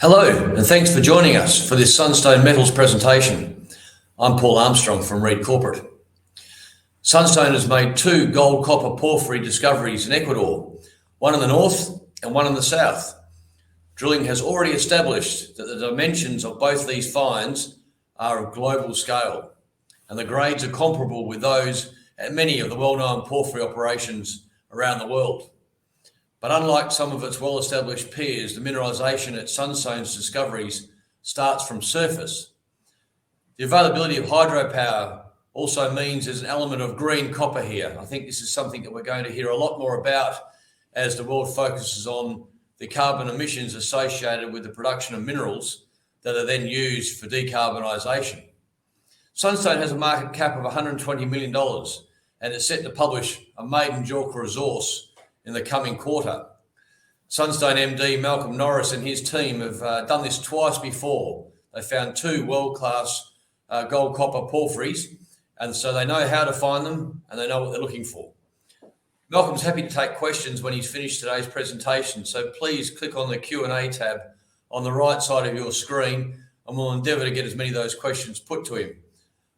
Hello, and thanks for joining us for this Sunstone Metals presentation. I'm Paul Armstrong from Reed Corporate. Sunstone has made 2 gold copper porphyry discoveries in Ecuador, one in the north and one in the south. Drilling has already established that the dimensions of both these finds are of global scale, and the grades are comparable with those at many of the well-known porphyry operations around the world. But unlike some of its well-established peers, the mineralisation at Sunstone's discoveries starts from surface. The availability of hydropower also means there's an element of green copper here. I think this is something that we're going to hear a lot more about as the world focuses on the carbon emissions associated with the production of minerals that are then used for decarbonisation. Sunstone has a market cap of $120 million and is set to publish a maiden JORC resource in the coming quarter. Sunstone MD Malcolm Norris and his team have done this twice before. They found 2 world-class gold copper porphyries, and so they know how to find them and they know what they're looking for. Malcolm's happy to take questions when he's finished today's presentation, so please click on the Q&A tab on the right side of your screen and we'll endeavour to get as many of those questions put to him.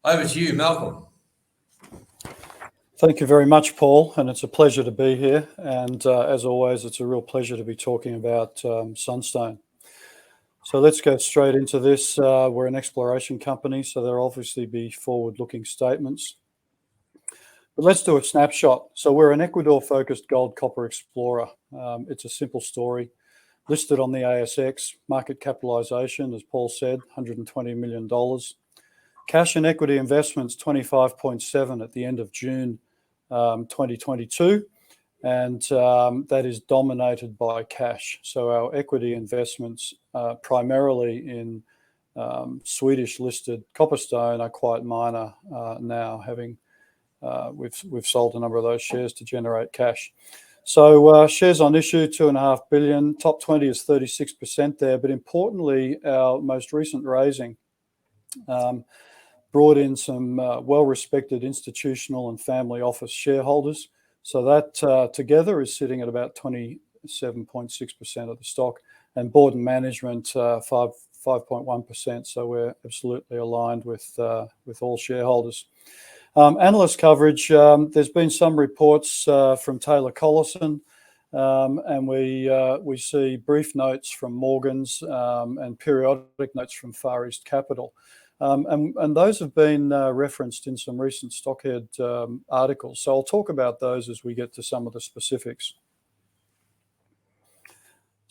Over to you, Malcolm. Thank you very much, Paul, and it's a pleasure to be here. And as always, it's a real pleasure to be talking about Sunstone. So let's go straight into this. We're an exploration company, so there'll obviously be forward-looking statements. But let's do a snapshot. So we're an Ecuador-focused gold copper explorer. It's a simple story. Listed on the ASX, market capitalisation, as Paul said, $120 million. Cash and equity investments, 25.7 at the end of June 2022, and that is dominated by cash. So our equity investments, primarily in Swedish listed Copperstone, are quite minor now, having we've sold a number of those shares to generate cash. So shares on issue, 2.5 billion. Top 20 is 36% there, but importantly, our most recent raising brought in some well-respected institutional and family office shareholders. So that together is sitting at about 27.6% of the stock, and board and management 5.1%. So we're absolutely aligned with all shareholders. Analyst coverage, there's been some reports from Taylor Collison, and we see brief notes from Morgans and periodic notes from Far East Capital. And those have been referenced in some recent Stockhead articles. So I'll talk about those as we get to some of the specifics.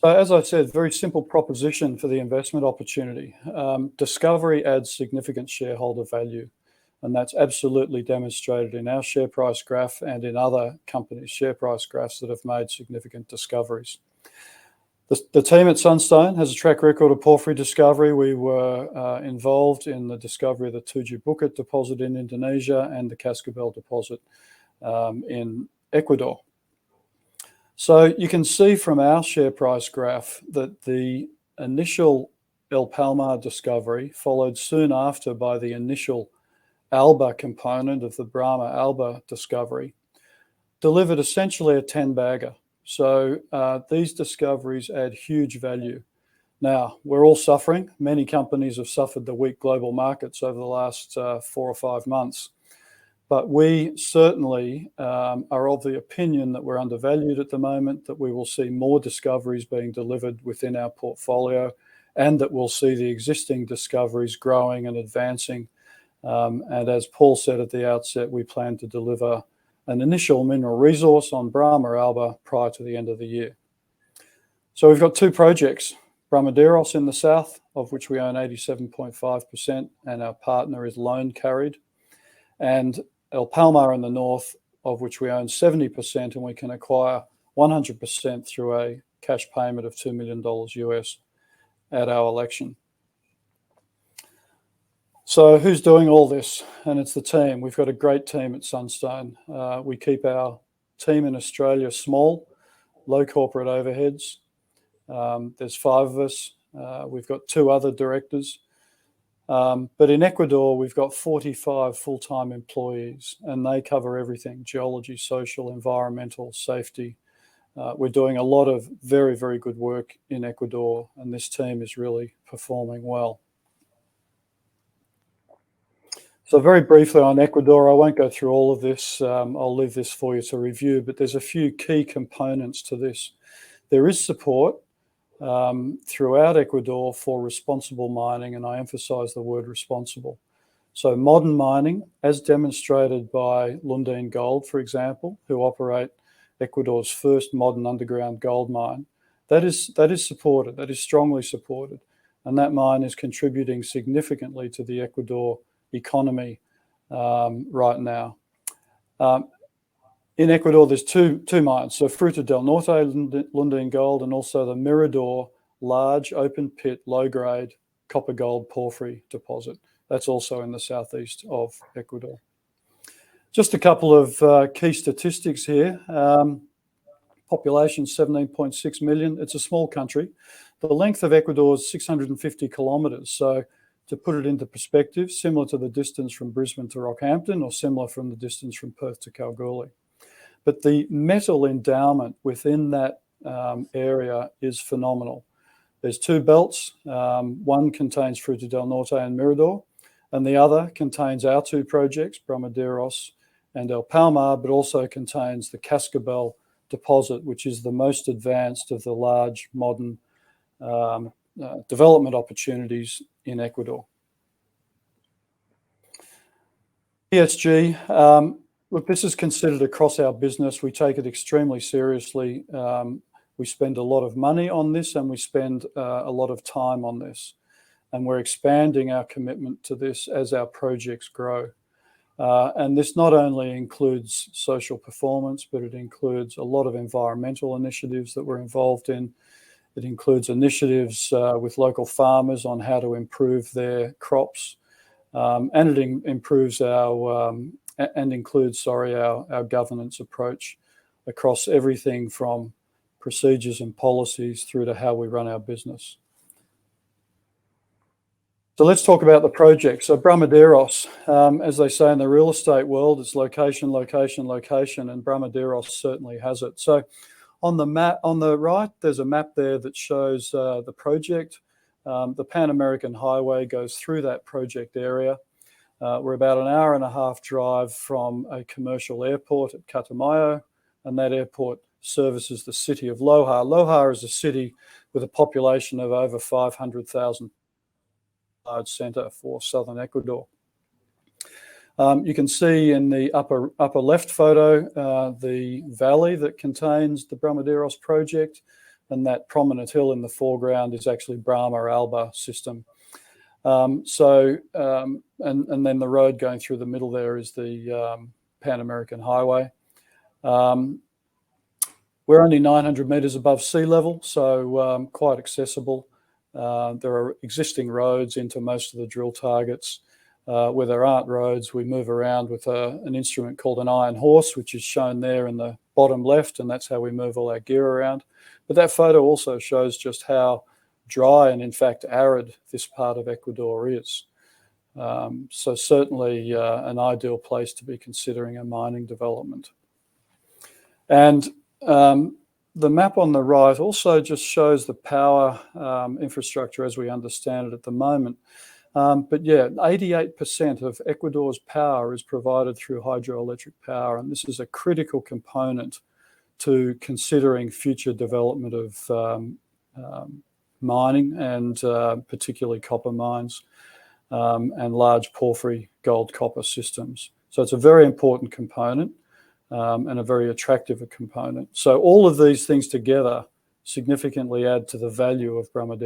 So as I said, very simple proposition for the investment opportunity. Discovery adds significant shareholder value, and that's absolutely demonstrated in our share price graph and in other companies' share price graphs that have made significant discoveries. The team at Sunstone has a track record of porphyry discovery. We were involved in the discovery of the Tujuh Bukit deposit in Indonesia and the Cascabel deposit in Ecuador. So you can see from our share price graph that the initial El Palma discovery, followed soon after by the initial Alba component of the Brahma Alba discovery, delivered essentially a 10-bagger. So these discoveries add huge value. Now, we're all suffering. Many companies have suffered the weak global markets over the last 4 or 5 months. But we certainly are of the opinion that we're undervalued at the moment, that we will see more discoveries being delivered within our portfolio, and that we'll see the existing discoveries growing and advancing. And as Paul said at the outset, we plan to deliver an initial mineral resource on Brahma Alba prior to the end of the year. So we've got 2 projects, Brahmaderos in the south, of which we own 87.5%, and our partner is loan carried, and El Palma in the north, of which we own 70%, and we can acquire 100% through a cash payment of $2 million US at our election. So who's doing all this? And it's the team. We've got a great team at Sunstone. We keep our team in Australia small, low corporate overheads. There's 5 of us. We've got 2 other directors. But in Ecuador, we've got 45 full-time employees, and they cover everything: geology, social, environmental, safety, We're doing a lot of very, very good work in Ecuador, and this team is really performing well. So very briefly on Ecuador, I won't go through all of this. I'll leave this for you to review, but there's a few key components to this. There is support throughout Ecuador for responsible mining, and I emphasize the word responsible. So modern mining, as demonstrated by Lundin Gold, for example, who operate Ecuador's first modern underground gold mine, that is supported, that is strongly supported. And that mine is contributing significantly to the Ecuador economy right now. In Ecuador, there's two mines, so Fruta del Norte, Lundin Gold, and also the Mirador large open pit, low-grade copper gold porphyry deposit. That's also in the southeast of Ecuador. Just a couple of key statistics here. Population 17.6 million. It's a small country. The length of Ecuador is 650 kilometres. So to put it into perspective, similar to the distance from Brisbane to Rockhampton, or similar from the distance from Perth to Kalgoorlie. But the metal endowment within that area is phenomenal. There's two belts. One contains Fruta del Norte and Mirador, and the other contains our two projects, Brahma and El Palma, but also contains the Cascabel deposit, which is the most advanced of the large modern development opportunities in Ecuador. ESG, look, this is considered across our business. We take it extremely seriously. We spend a lot of money on this, and we spend a lot of time on this. And we're expanding our commitment to this as our projects grow. And this not only includes social performance, but it includes a lot of environmental initiatives that we're involved in. It includes initiatives with local farmers on how to improve their crops. And it improves our, includes our governance approach across everything from procedures and policies through to how we run our business. So let's talk about the project. So Brahma, as they say in the real estate world, it's location, location, location, and Brahma certainly has it. So on the map, on the right, there's a map there that shows the project. The Pan American Highway goes through that project area. We're about an hour and a half drive from a commercial airport at Catamayo, and that airport services the city of Loja. Loja is a city with a population of over 500,000. Large centre for southern Ecuador. You can see in the upper left photo the valley that contains the Brahma project, and that prominent hill in the foreground is actually Brahma Alba system. And then the road going through the middle there is the Pan American Highway. We're only 900 metres above sea level, so quite accessible. There are existing roads into most of the drill targets. Where there aren't roads, we move around with an instrument called an iron horse, which is shown there in the bottom left, and that's how we move all our gear around. But that photo also shows just how dry and in fact arid this part of Ecuador is. So certainly an ideal place to be considering a mining development. And the map on the right also just shows the power infrastructure as we understand it at the moment. But yeah, 88% of Ecuador's power is provided through hydroelectric power, and this is a critical component to considering future development of mining, and particularly copper mines and large porphyry gold copper systems. So it's a very important component. And a very attractive component. So all of these things together significantly add to the value of Brahma.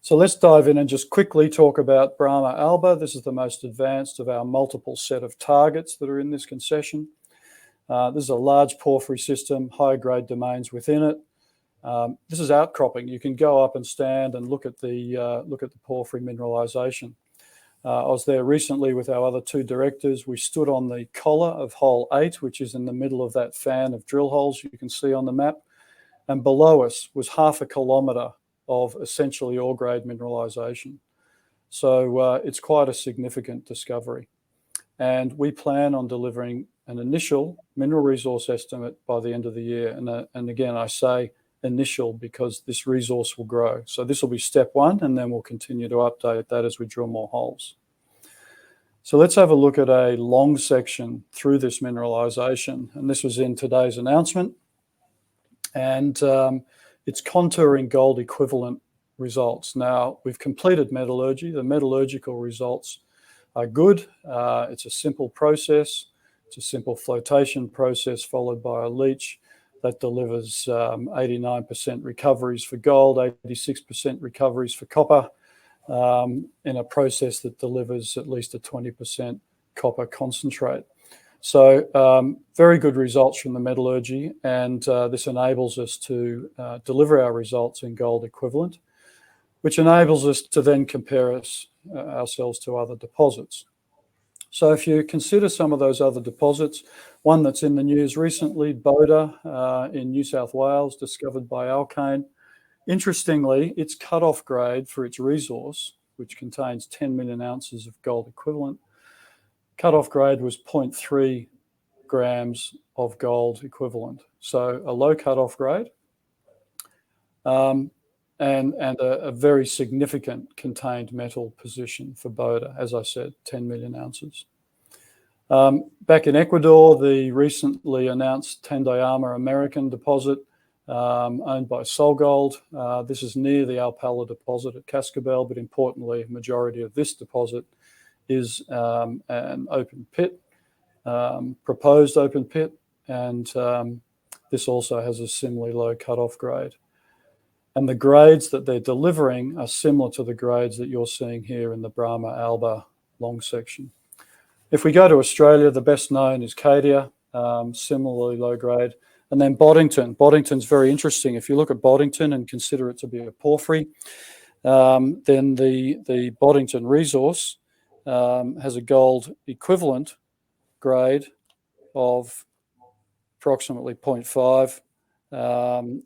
So let's dive in and just quickly talk about Brahma Alba. This is the most advanced of our multiple set of targets that are in this concession. This is a large porphyry system, high-grade domains within it. This is outcropping. You can go up and stand and look at the porphyry mineralisation. I was there recently with our other two directors. We stood on the collar of hole 8, which is in the middle of that fan of drill holes you can see on the map. And below us was half a kilometre of essentially ore-grade mineralisation. So it's quite a significant discovery. And we plan on delivering an initial mineral resource estimate by the end of the year. And again, I say initial because this resource will grow. So this will be step one, and then we'll continue to update that as we drill more holes. So let's have a look at a long section through this mineralization. And this was in today's announcement. And it's contouring gold equivalent results. Now, we've completed metallurgy. The metallurgical results are good. It's a simple process. It's a simple flotation process followed by a leach that delivers 89% recoveries for gold, 86% recoveries for copper, in a process that delivers at least a 20% copper concentrate. So very good results from the metallurgy, and this enables us to deliver our results in gold equivalent, which enables us to then compare ourselves to other deposits. So if you consider some of those other deposits, one that's in the news recently, Boda in New South Wales, discovered by Alkane. Interestingly, its cut-off grade for its resource, which contains 10 million ounces of gold equivalent, cut-off grade was 0.3 grams of gold equivalent. So a low cut-off grade and a very significant contained metal position for Boda, as I said, 10 million ounces. Back in Ecuador, the recently announced Tandayama American deposit owned by SolGold. This is near the Alpala deposit at Cascabel, but importantly, the majority of this deposit is an open pit, proposed open pit, and this also has a similarly low cut-off grade. And the grades that they're delivering are similar to the grades that you're seeing here in the Brahma Alba long section. If we go to Australia, the best known is Cadia, similarly low grade. And then Boddington. Boddington's very interesting. If you look at Boddington and consider it to be a porphyry, then the Boddington resource has a gold equivalent grade of approximately 0.5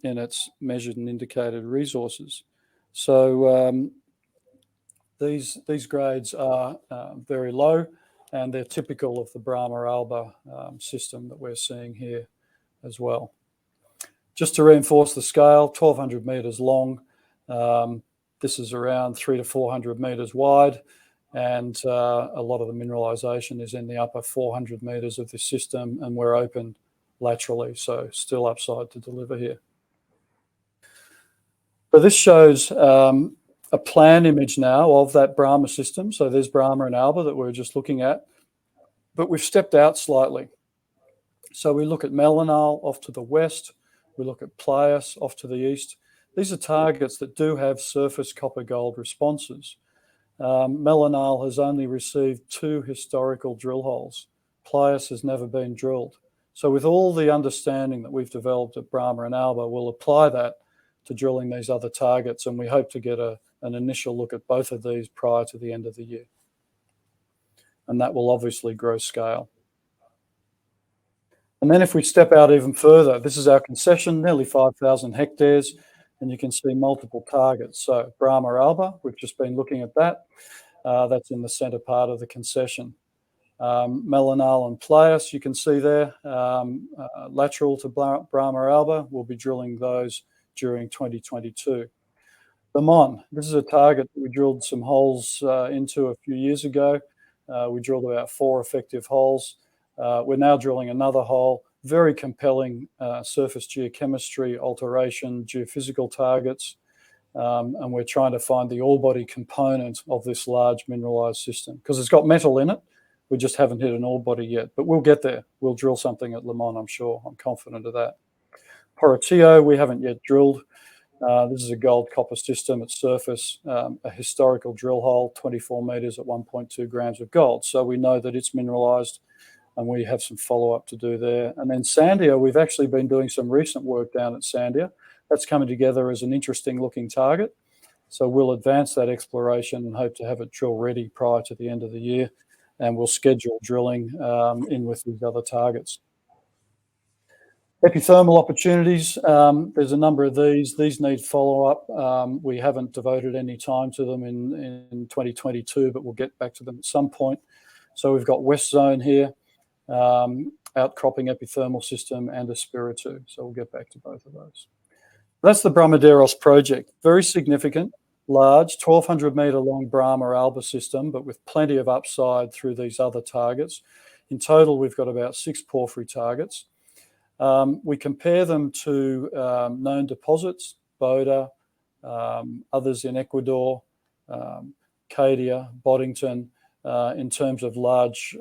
in its measured and indicated resources. So these grades are very low, and they're typical of the Brahma Alba system that we're seeing here as well. Just to reinforce the scale, 1,200 meters long. This is around 300 to 400 meters wide, and a lot of the mineralization is in the upper 400 meters of this system, and we're open laterally, so still upside to deliver here. So this shows a plan image now of that Brahma system. So there's Brahma and Alba that we were just looking at, but we've stepped out slightly. So we look at Melanal off to the west, we look at Pleias off to the east. These are targets that do have surface copper gold responses. Melanal has only received 2 historical drill holes. Pleias has never been drilled. So with all the understanding that we've developed at Brahma and Alba, we'll apply that to drilling these other targets, and we hope to get an initial look at both of these prior to the end of the year. And that will obviously grow scale. And then if we step out even further, this is our concession, nearly 5,000 hectares, and you can see multiple targets. So Brahma Alba, we've just been looking at that. That's in the center part of the concession. Melanal and Pleias, you can see there, lateral to Brahma Alba. We'll be drilling those during 2022. Limon, this is a target that we drilled some holes into a few years ago. We drilled about 4 effective holes. We're now drilling another hole. Very compelling surface geochemistry, alteration, geophysical targets. And we're trying to find the ore body component of this large mineralized system because it's got metal in it. We just haven't hit an ore body yet, but we'll get there. We'll drill something at Limon, I'm sure. I'm confident of that. Portillo, we haven't yet drilled. This is a gold copper system at surface, a historical drill hole, 24 meters at 1.2 grams of gold. So we know that it's mineralized, and we have some follow-up to do there. And then Sandia, we've actually been doing some recent work down at Sandia. That's coming together as an interesting looking target. So we'll advance that exploration and hope to have it drill ready prior to the end of the year. And we'll schedule drilling in with these other targets. Epithermal opportunities, there's a number of these. These need follow-up. We haven't devoted any time to them in 2022, but we'll get back to them at some point. So we've got West Zone here. outcropping epithermal system, and Espiritu. So we'll get back to both of those. That's the Brahmaderos project. Very significant, large, 1,200 metre long Brahma Alba system, but with plenty of upside through these other targets. In total, we've got about 6 porphyry targets. We compare them to known deposits, Boda, others in Ecuador, Cadia, Boddington, in terms of large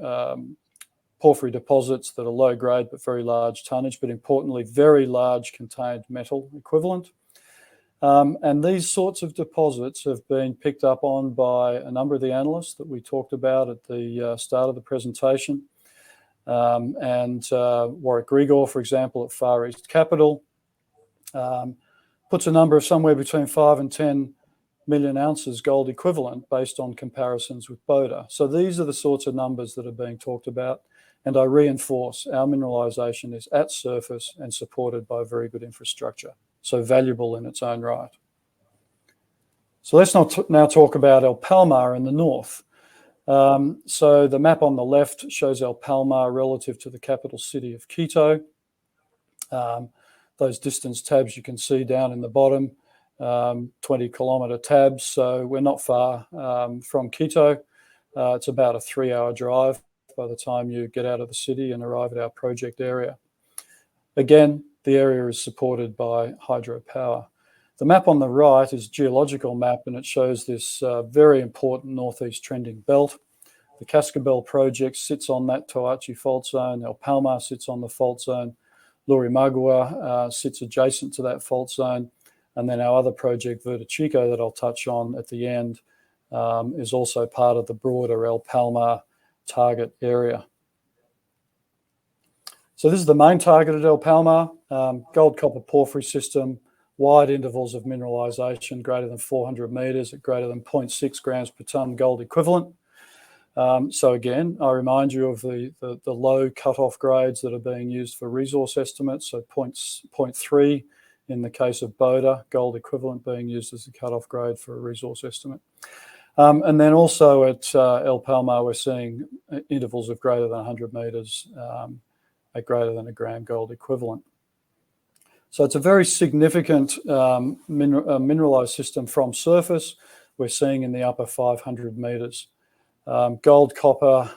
porphyry deposits that are low grade but very large tonnage, but importantly, very large contained metal equivalent. And these sorts of deposits have been picked up on by a number of the analysts that we talked about at the start of the presentation. Warwick Grigor, for example, at Far East Capital, puts a number of somewhere between 5 and 10 million ounces gold equivalent based on comparisons with Boda. So these are the sorts of numbers that are being talked about. And I reinforce our mineralisation is at surface and supported by very good infrastructure, so valuable in its own right. So let's now talk about El Palma in the north. So the map on the left shows El Palma relative to the capital city of Quito. Those distance tabs you can see down in the bottom, 20-kilometre tabs. So we're not far from Quito. It's about a 3-hour drive by the time you get out of the city and arrive at our project area. Again, the area is supported by hydropower. The map on the right is a geological map, and it shows this very important northeast trending belt. The Cascabel project sits on that Toachi fault zone. El Palma sits on the fault zone. Lurimagua sits adjacent to that fault zone. And then our other project, Vertico, that I'll touch on at the end, is also part of the broader El Palma target area. So this is the main target at El Palma, gold copper porphyry system, wide intervals of mineralisation, greater than 400 metres at greater than 0.6 grams per tonne gold equivalent. So again, I remind you of the low cut-off grades that are being used for resource estimates, so 0.3 in the case of Boda, gold equivalent being used as a cut-off grade for a resource estimate. And then also at El Palma, we're seeing intervals of greater than 100 metres at greater than a gram gold equivalent. So it's a very significant mineralised system from surface. We're seeing in the upper 500 metres. Gold, copper,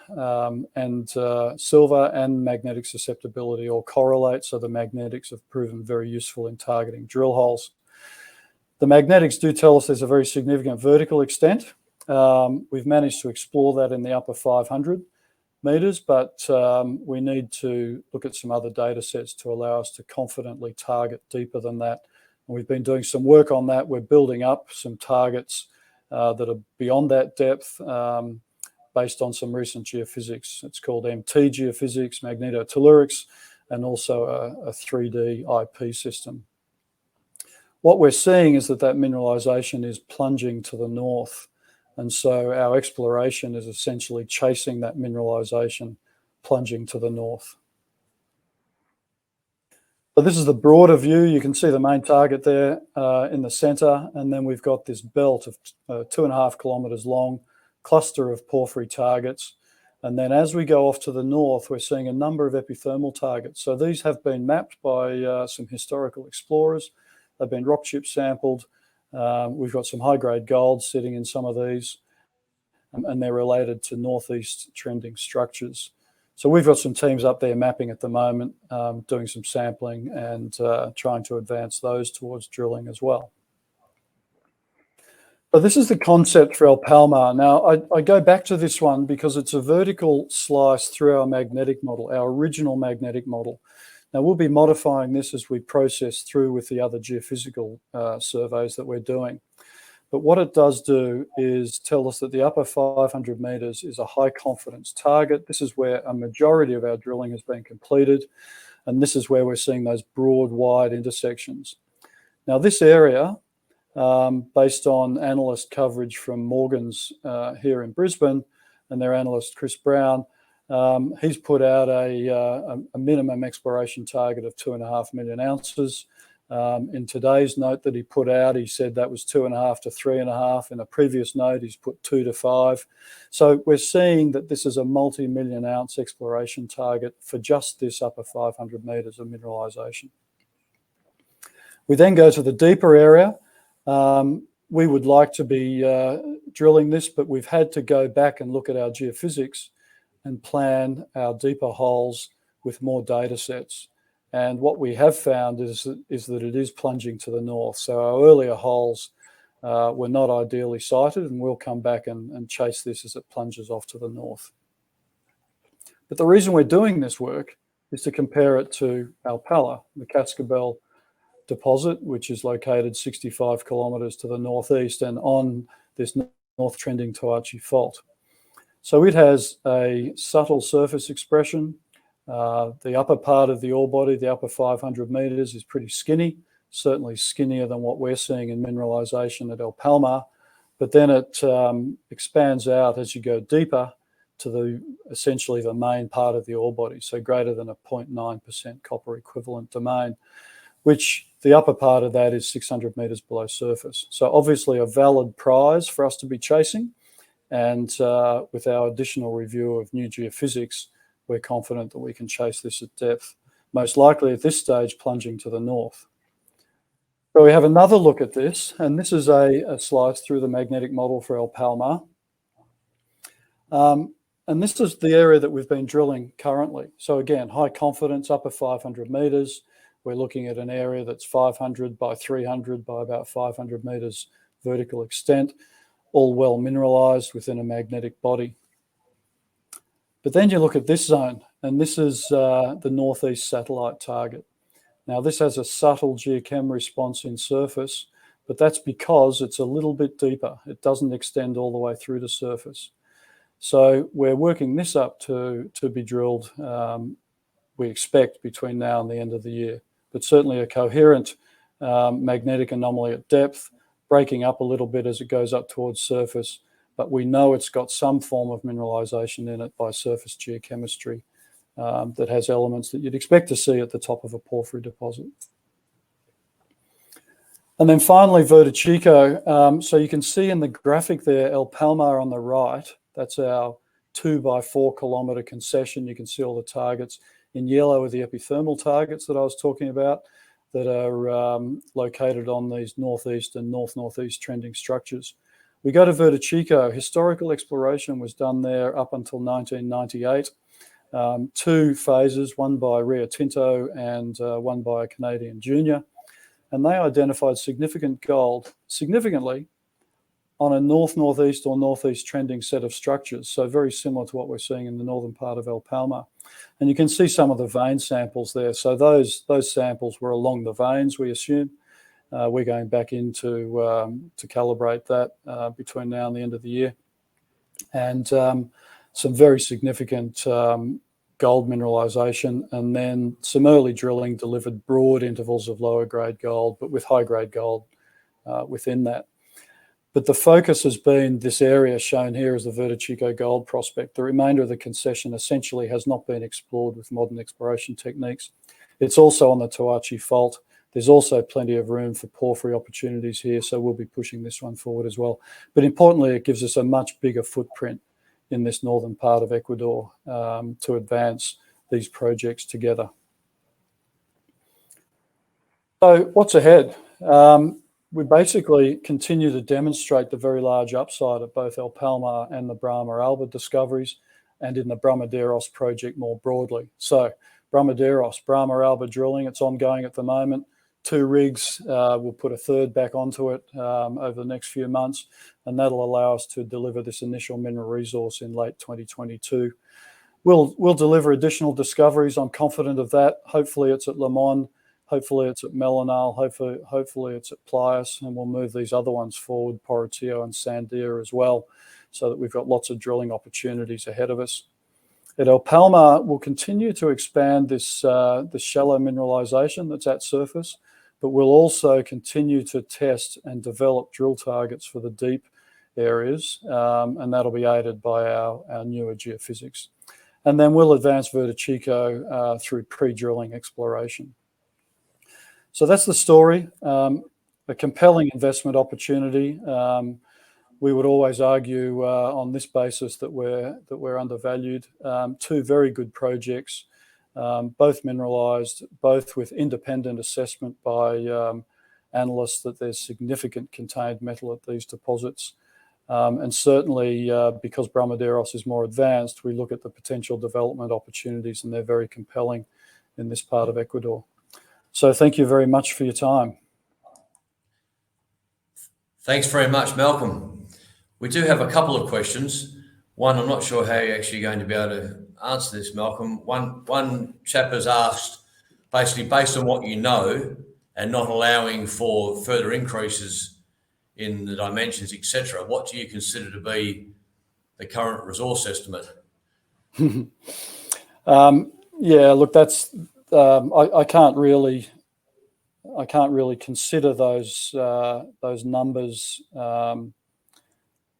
and silver and magnetic susceptibility all correlate, so the magnetics have proven very useful in targeting drill holes. The magnetics do tell us there's a very significant vertical extent. We've managed to explore that in the upper 500 metres, but we need to look at some other data sets to allow us to confidently target deeper than that. And we've been doing some work on that. We're building up some targets that are beyond that depth based on some recent geophysics. It's called MT geophysics, magnetotellurics, and also a 3D IP system. What we're seeing is that mineralisation is plunging to the north. And so our exploration is essentially chasing that mineralisation plunging to the north. So this is the broader view. You can see the main target there in the centre, and then we've got this belt of 2.5 kilometres long, cluster of porphyry targets. And then as we go off to the north, we're seeing a number of epithermal targets. So these have been mapped by some historical explorers. They've been rock chip sampled. We've got some high-grade gold sitting in some of these, and they're related to northeast trending structures. So we've got some teams up there mapping at the moment, doing some sampling and trying to advance those towards drilling as well. So this is the concept for El Palma. Now, I go back to this one because it's a vertical slice through our magnetic model, our original magnetic model. Now, we'll be modifying this as we process through with the other geophysical surveys that we're doing. But what it does do is tell us that the upper 500 metres is a high confidence target. This is where a majority of our drilling has been completed. And this is where we're seeing those broad, wide intersections. Now, this area, based on analyst coverage from Morgan's here in Brisbane and their analyst Chris Brown, he's put out a minimum exploration target of 2.5 million ounces. In today's note that he put out, he said that was 2.5 to 3.5. In a previous note, he's put 2 to 5. So we're seeing that this is a multi-million ounce exploration target for just this upper 500 metres of mineralisation. We then go to the deeper area. We would like to be drilling this, but we've had to go back and look at our geophysics and plan our deeper holes with more data sets. And what we have found is that it is plunging to the north. So our earlier holes were not ideally sited, and we'll come back and chase this as it plunges off to the north. But the reason we're doing this work is to compare it to Alpala, the Cascabel deposit, which is located 65 kilometres to the northeast and on this north trending Toachi fault. So it has a subtle surface expression. The upper part of the ore body, the upper 500 metres, is pretty skinny, certainly skinnier than what we're seeing in mineralisation at El Palma. But then it expands out as you go deeper to essentially the main part of the ore body, so greater than a 0.9% copper equivalent domain, which the upper part of that is 600 metres below surface. So obviously a valid prize for us to be chasing. And with our additional review of new geophysics, we're confident that we can chase this at depth, most likely at this stage plunging to the north. So we have another look at this, and this is a slice through the magnetic model for El Palma. And this is the area that we've been drilling currently. So again, high confidence, upper 500 metres. We're looking at an area that's 500 by 300 by about 500 metres vertical extent, all well mineralised within a magnetic body. But then you look at this zone, and this is the northeast satellite target. Now, this has a subtle geochem response in surface, but that's because it's a little bit deeper. It doesn't extend all the way through the surface. So we're working this up to be drilled, we expect, between now and the end of the year. But certainly a coherent magnetic anomaly at depth, breaking up a little bit as it goes up towards surface, but we know it's got some form of mineralisation in it by surface geochemistry that has elements that you'd expect to see at the top of a porphyry deposit. And then finally, Vertico. So you can see in the graphic there, El Palma on the right, that's our 2 by 4 kilometre concession. You can see all the targets. In yellow are the epithermal targets that I was talking about that are located on these northeast and north-northeast trending structures. We go to Vertico. Historical exploration was done there up until 1998. 2 phases, one by Rio Tinto and one by a Canadian junior. And they identified significant gold, significantly, on a north-northeast or northeast trending set of structures. So very similar to what we're seeing in the northern part of El Palma. And you can see some of the vein samples there. So those samples were along the veins, we assume. We're going back in to calibrate that between now and the end of the year. And some very significant gold mineralisation, and then some early drilling delivered broad intervals of lower grade gold, but with high grade gold within that. But the focus has been this area shown here as the Vertico gold prospect. The remainder of the concession essentially has not been explored with modern exploration techniques. It's also on the Toachi fault. There's also plenty of room for porphyry opportunities here, so we'll be pushing this one forward as well. But importantly, it gives us a much bigger footprint in this northern part of Ecuador to advance these projects together. So what's ahead? We basically continue to demonstrate the very large upside of both El Palma and the Brahma Alba discoveries, and in the Brahma project more broadly. So Brahma Alba drilling, it's ongoing at the moment. 2 rigs, we'll put a third back onto it over the next few months, and that'll allow us to deliver this initial mineral resource in late 2022. We'll deliver additional discoveries. I'm confident of that. Hopefully it's at Limon, hopefully it's at Melanal, hopefully it's at Plias, and we'll move these other ones forward, Portillo and Sandia as well, so that we've got lots of drilling opportunities ahead of us. At El Palma, we'll continue to expand this shallow mineralisation that's at surface, but we'll also continue to test and develop drill targets for the deep areas, and that'll be aided by our newer geophysics. And then we'll advance Vertico through pre-drilling exploration. So that's the story. A compelling investment opportunity. We would always argue on this basis that we're undervalued. Two very good projects, both mineralised, both with independent assessment by analysts that there's significant contained metal at these deposits. And certainly because Brahma is more advanced, we look at the potential development opportunities, and they're very compelling in this part of Ecuador. So thank you very much for your time. Thanks very much, Malcolm. We do have a couple of questions. One, I'm not sure how you're actually going to be able to answer this, Malcolm. One chap has asked, basically based on what you know and not allowing for further increases in the dimensions, etc., what do you consider to be the current resource estimate? Yeah, look, that's I can't really consider those numbers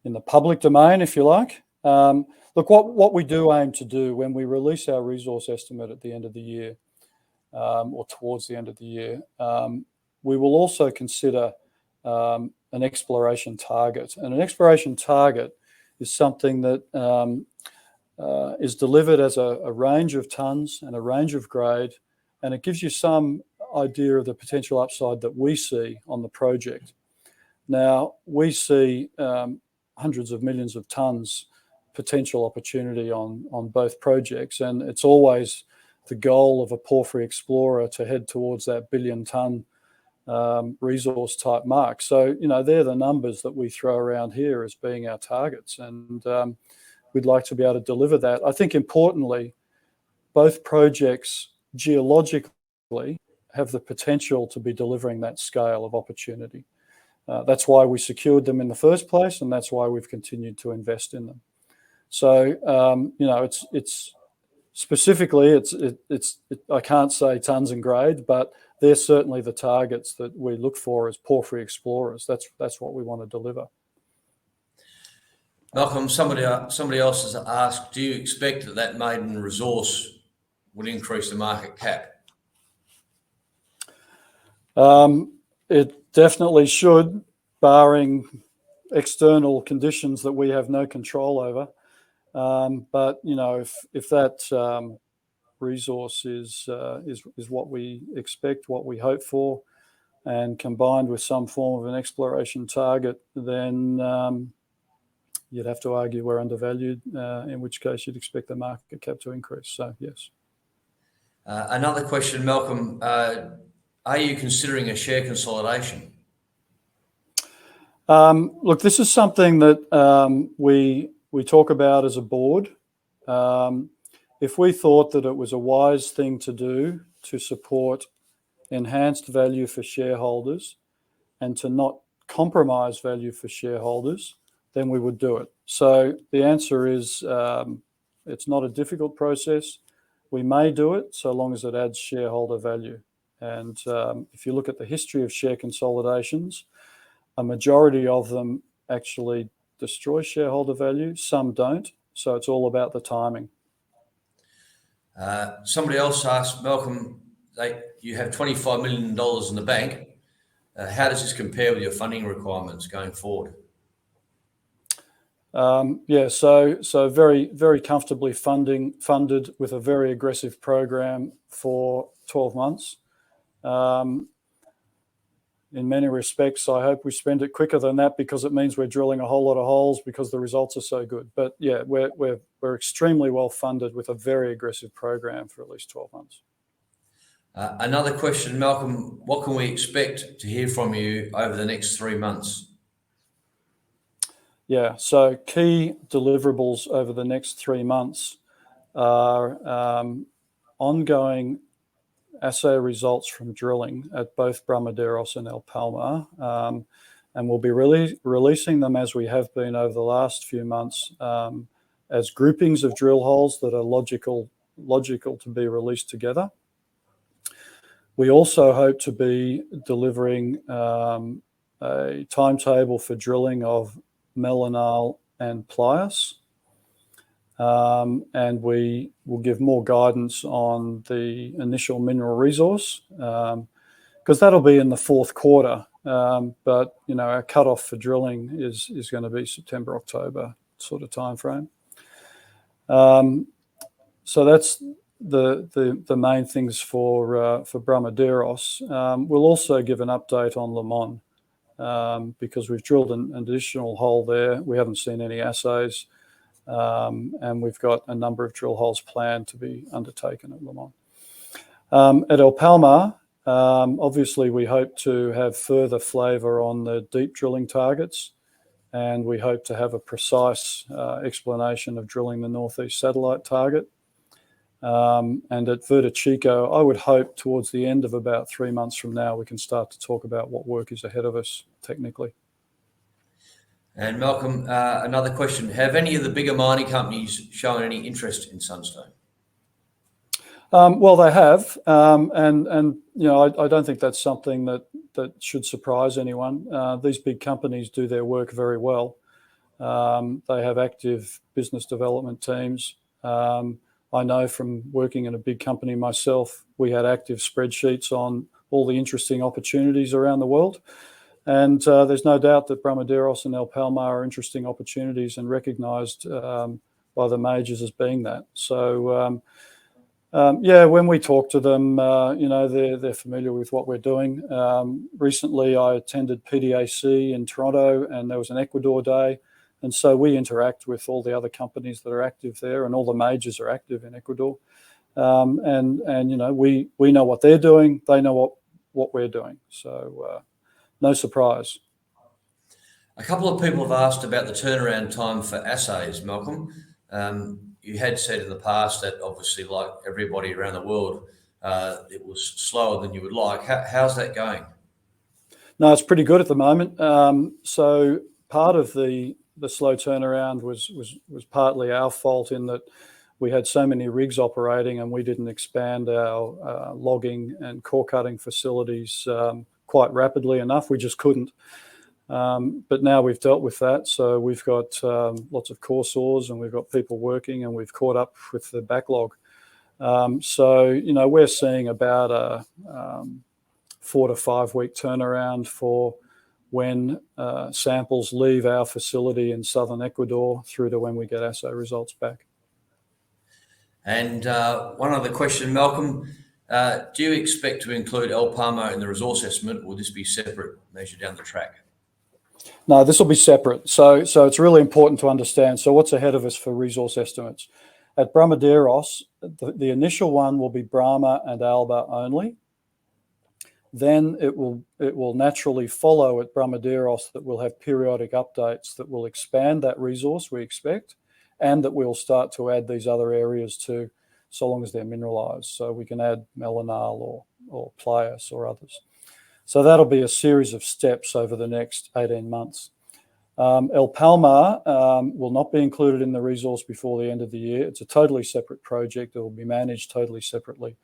in the public domain, if you like. Look, what we do aim to do when we release our resource estimate at the end of the year, or towards the end of the year, we will also consider an exploration target. And an exploration target is something that is delivered as a range of tonnes and a range of grade, and it gives you some idea of the potential upside that we see on the project. Now, we see hundreds of millions of tonnes potential opportunity on both projects, and it's always the goal of a porphyry explorer to head towards that billion-tonne resource type mark. So, you know, they're the numbers that we throw around here as being our targets, and we'd like to be able to deliver that. I think importantly, both projects geologically have the potential to be delivering that scale of opportunity. That's why we secured them in the first place, and that's why we've continued to invest in them. So, you know, it's specifically, I can't say tonnes and grade, but they're certainly the targets that we look for as porphyry explorers. That's what we want to deliver. Malcolm, somebody else has asked, do you expect that maiden resource would increase the market cap? It definitely should, barring external conditions that we have no control over. But you know, if that resource is what we expect, what we hope for, and combined with some form of an exploration target, then you'd have to argue we're undervalued, in which case you'd expect the market cap to increase. So yes. Another question, Malcolm. Are you considering a share consolidation? Look, this is something that we talk about as a board. If we thought that it was a wise thing to do to support enhanced value for shareholders and to not compromise value for shareholders, then we would do it. So the answer is it's not a difficult process. We may do it so long as it adds shareholder value. And if you look at the history of share consolidations, a majority of them actually destroy shareholder value. Some don't. So it's all about the timing. Somebody else asked, Malcolm, you have $25 million in the bank. How does this compare with your funding requirements going forward? Yeah, so very, very comfortably funded with a very aggressive program for 12 months. In many respects, I hope we spend it quicker than that, because it means we're drilling a whole lot of holes because the results are so good. But yeah, we're extremely well funded with a very aggressive program for at least 12 months. Another question, Malcolm, what can we expect to hear from you over the next 3 months? Yeah, so key deliverables over the next 3 months are ongoing assay results from drilling at both Brahma and El Palma, and we'll be releasing them as we have been over the last few months, as groupings of drill holes that are logical to be released together. We also hope to be delivering a timetable for drilling of Melanal and Plias. And we will give more guidance on the initial mineral resource, because because that'll be in the fourth quarter. But our cutoff for drilling is going to be September, October sort of time frame. So that's the main things for Brahma We'll also give an update on Le Mans because we've drilled an additional hole there. We haven't seen any assays, and we've got a number of drill holes planned to be undertaken at Le Mans. At El Palma, obviously we hope to have further flavour on the deep drilling targets, and we hope to have a precise explanation of drilling the northeast satellite target. And at Vertico, I would hope towards the end of about 3 months from now, we can start to talk about what work is ahead of us technically. And Malcolm, another question. Have any of the bigger mining companies shown any interest in Sunstone? Well, they have, and I don't think that's something that should surprise anyone. These big companies do their work very well. They have active business development teams. I know from working in a big company myself, we had active spreadsheets on all the interesting opportunities around the world. And there's no doubt that Brahma and El Palma are interesting opportunities and recognised by the majors as being that. So, when we talk to them, they're familiar with what we're doing. Recently, I attended PDAC in Toronto, and there was an Ecuador day. And so we interact with all the other companies that are active there, and all the majors are active in Ecuador. And we know what they're doing. They know what we're doing. So no surprise. A couple of people have asked about the turnaround time for assays, Malcolm. You had said in the past that obviously, like everybody around the world, it was slower than you would like. How's that going? No, it's pretty good at the moment. So part of the slow turnaround was partly our fault in that we had so many rigs operating and we didn't expand our logging and core cutting facilities quite rapidly enough. We just couldn't. But now we've dealt with that. So we've got lots of core saws and we've got people working and we've caught up with the backlog. So we're seeing about a 4 to 5 week turnaround for when samples leave our facility in southern Ecuador through to when we get assay results back. And one other question, Malcolm, do you expect to include El Palma in the resource estimate, or will this be separate measured down the track? No, this will be separate. So it's really important to understand. So what's ahead of us for resource estimates? At Brahma the initial one will be Brahma and Alba only. Then it will naturally follow at Brahma that we'll have periodic updates that will expand that resource we expect, and that we'll start to add these other areas to, so long as they're mineralized. So we can add melanal or playas or others. So that'll be a series of steps over the next 18 months. El Palma will not be included in the resource before the end of the year. It's a totally separate project. It will be managed totally separately.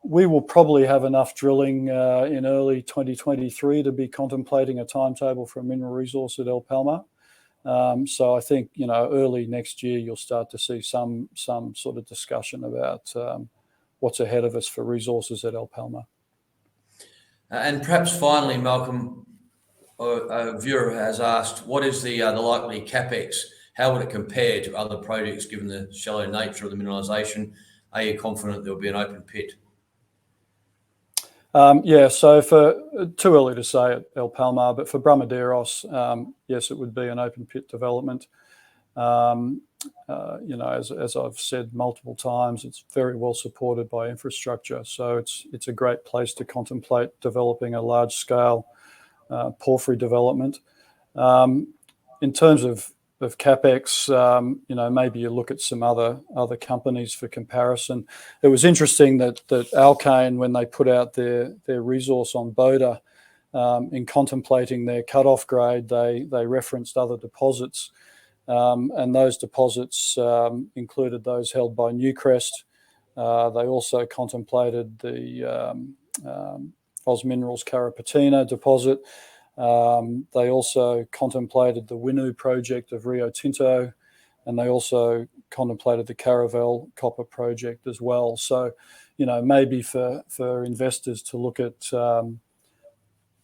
We will probably have enough drilling in early 2023 to be contemplating a timetable for a mineral resource at El Palma. So I think, early next year, you'll start to see some sort of discussion about what's ahead of us for resources at El Palma. And perhaps finally, Malcolm, a viewer has asked, what is the likely capex? How would it compare to other projects given the shallow nature of the mineralisation? Are you confident there will be an open pit? So too early to say at El Palma, but for Brahma yes, it would be an open pit development. As I've said multiple times, it's very well supported by infrastructure. So it's a great place to contemplate developing a large scale porphyry development. In terms of capex, maybe you look at some other companies for comparison. It was interesting that Alkane, when they put out their resource on Boda, in contemplating their cutoff grade, they referenced other deposits, and those deposits included those held by Newcrest. They also contemplated the Oz Minerals Carapatina deposit. They also contemplated the Winu project of Rio Tinto. and they also contemplated the Caravel copper project as well. So, maybe for investors to look at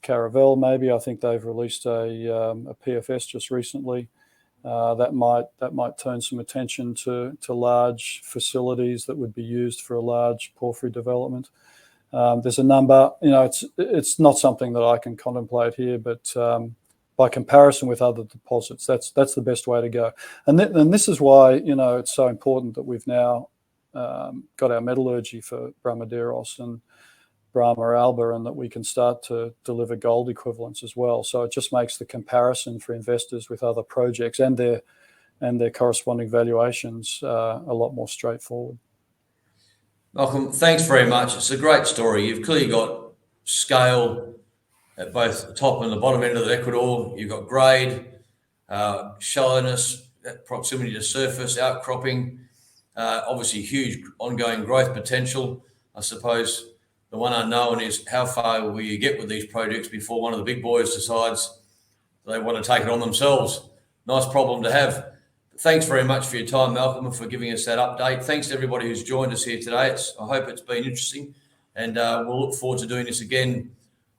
Caravel, maybe I think they've released a PFS just recently. That might turn some attention to large facilities that would be used for a large porphyry development. There's a number, it's not something that I can contemplate here, but by comparison with other deposits, that's the best way to go. And this is why, it's so important that we've now got our metallurgy for Brahma and Brahma Alba, and that we can start to deliver gold equivalents as well. So it just makes the comparison for investors with other projects and their corresponding valuations a lot more straightforward. Malcolm, thanks very much. It's a great story. You've clearly got scale at both the top and the bottom end of Ecuador. You've got grade, shallowness, proximity to surface, outcropping, obviously huge ongoing growth potential. I suppose the one unknown is how far will you get with these projects before one of the big boys decides they want to take it on themselves. Nice problem to have. Thanks very much for your time, Malcolm, and for giving us that update. Thanks to everybody who's joined us here today. I hope it's been interesting, and we'll look forward to doing this again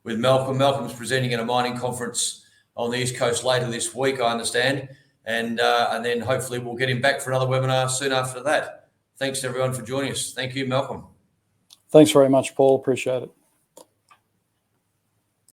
with Malcolm. Malcolm's presenting at a mining conference on the East Coast later this week, I understand, and then hopefully we'll get him back for another webinar soon after that. Thanks to everyone for joining us. Thank you, Malcolm. Thanks very much, Paul. Appreciate it.